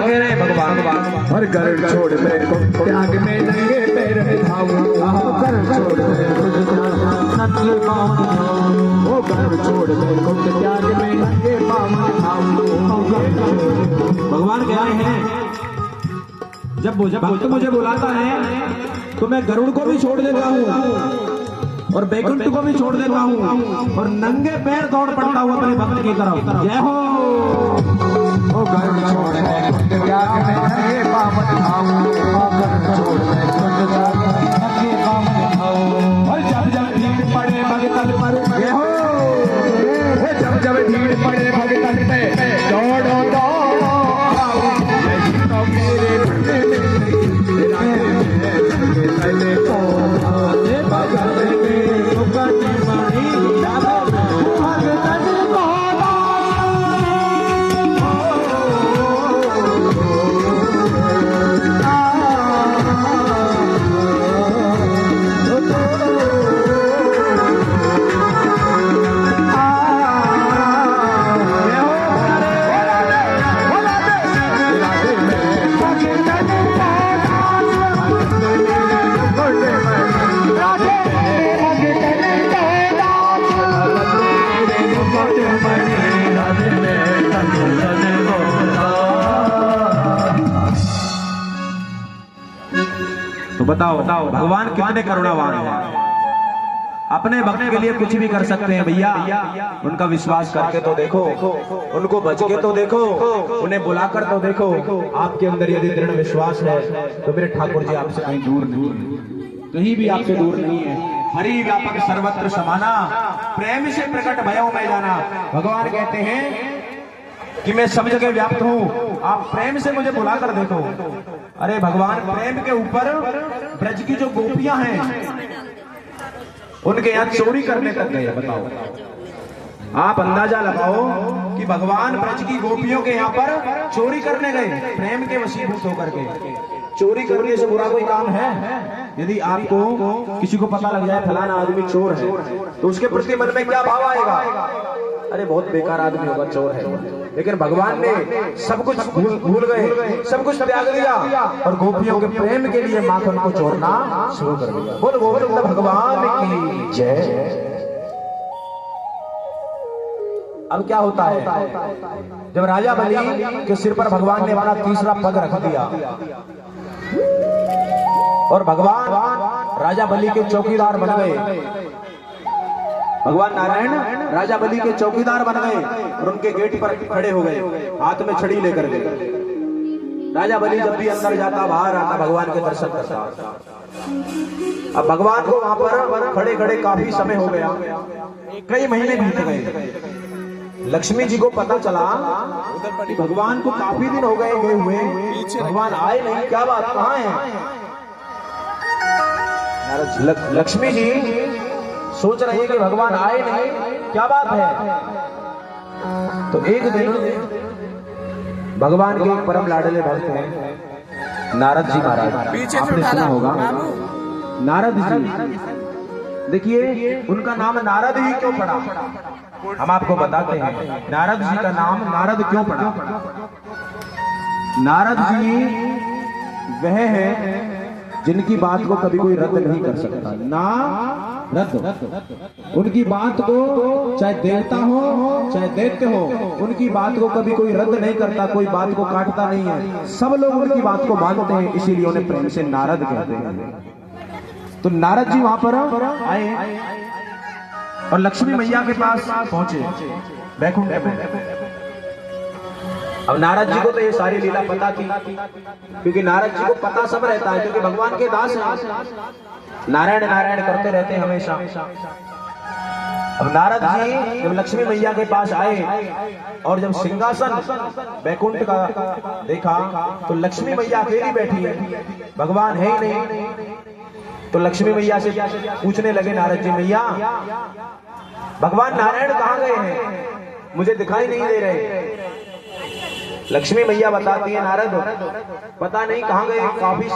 कह रहे हैं भगवान? और घर छोड़ मैं को त्याग में नंगे पैर धाऊं, घर छोड़ मैं नंगे पाँव धाऊं, ओ घर छोड़ मैं को त्याग में नंगे पाँव धाऊं। भगवान कह रहे हैं जब भक्त मुझे बुलाता है तो मैं गरुड़ को भी छोड़ देता हूँ और बैकुंठ को भी छोड़ देता हूँ और नंगे पैर दौड़ पड़ता हूँ अपने भक्त की तरफ। जय हो। ओ घर छोड़ मैं को त्याग में नंगे पाँव धाऊं, ओ घर छोड़ मैं को त्याग में नंगे पाँव धाऊं। और जब जब भीड़ पड़े भगतन पर, जय हो, जब जब भीड़ पड़े भगतन पे दौड़ो दौड़ो मेरे तो बताओ भगवान कितने करुणावान हैं। अपने भक्त के लिए कुछ भी कर सकते हैं भैया। उनका विश्वास करके तो देखो, उनको बच के तो देखो, उन्हें बुलाकर तो देखो। आपके अंदर यदि दृढ़ विश्वास है तो मेरे ठाकुर जी आपसे कहीं दूर नहीं है, कहीं भी आपसे दूर नहीं है। हरि व्यापक सर्वत्र समाना, प्रेम से प्रकट भयो मैं जाना। भगवान कहते हैं कि मैं सब जगह व्याप्त हूँ, आप प्रेम से मुझे बुलाकर देखो। अरे भगवान प्रेम के ऊपर ब्रज की जो गोपियां हैं उनके यहाँ चोरी करने तक गए। बताओ, आप अंदाजा लगाओ कि भगवान ब्रज की गोपियों के यहाँ पर चोरी करने गए, प्रेम के वशीभूत होकर के। चोरी करने से बुरा कोई काम है? यदि आपको किसी को पता लग जाए फलाना आदमी चोर है तो उसके प्रति मन में क्या भाव आएगा? अरे बहुत बेकार आदमी होगा, चोर है। लेकिन भगवान ने सब कुछ भूल गए, सब कुछ त्याग दिया और गोपियों के प्रेम के लिए माखन को चोरना शुरू कर दिया। बोल गोविंद भगवान की जय। अब क्या होता है, जब राजा बलि के सिर पर भगवान ने अपना तीसरा पग रख दिया और भगवान राजा बलि के चौकीदार बन गए। भगवान नारायण राजा बलि के चौकीदार बन गए और उनके गेट पर खड़े हो गए, हाथ में छड़ी लेकर गए। राजा बलि जब भी अंदर जाता बाहर आता भगवान के दर्शन करता। अब भगवान को वहां पर खड़े खड़े काफी समय हो गया, कई महीने बीत गए। लक्ष्मी जी को पता चला कि भगवान को काफी दिन हो गए हुए, भगवान आए नहीं, क्या बात, कहाँ है? लक्ष्मी जी सोच रही है कि भगवान आए नहीं, क्या बात है? तो एक दिन भगवान के एक परम लाडले भक्त हैं नारद जी महाराज, आपने सुना होगा नारद जी। देखिए उनका नाम नारद ही क्यों पड़ा, हम आपको बताते हैं नारद जी का नाम नारद क्यों पड़ा। नारद जी वह है जिनकी बात को कभी कोई रद्द नहीं कर सकता, ना रद्द। उनकी बात को चाहे देवता हो चाहे दैत्य हो, उनकी बात को कभी कोई रद्द नहीं करता, कोई बात को काटता नहीं है। सब लोग उनकी बात को मानते हैं, इसीलिए उन्हें प्रेम से नारद कहते हैं। तो नारद जी वहां पर आए और लक्ष्मी मैया के पास पहुंचे बैकुंठ में। अब नारद जी को तो ये सारी लीला पता थी, क्योंकि नारद जी को पता सब रहता है, क्योंकि भगवान के दास हैं, नारायण नारायण करते रहते हैं हमेशा। अब नारद जी जब लक्ष्मी मैया के पास आए और जब सिंहासन बैकुंठ का देखा तो लक्ष्मी मैया अकेली बैठी है, भगवान है ही नहीं। तो लक्ष्मी मैया से पूछने लगे नारद जी, मैया भगवान नारायण कहाँ गए हैं, मुझे दिखाई नहीं दे रहे। लक्ष्मी मैया बताती है नारद पता नहीं कहाँ गए, काफी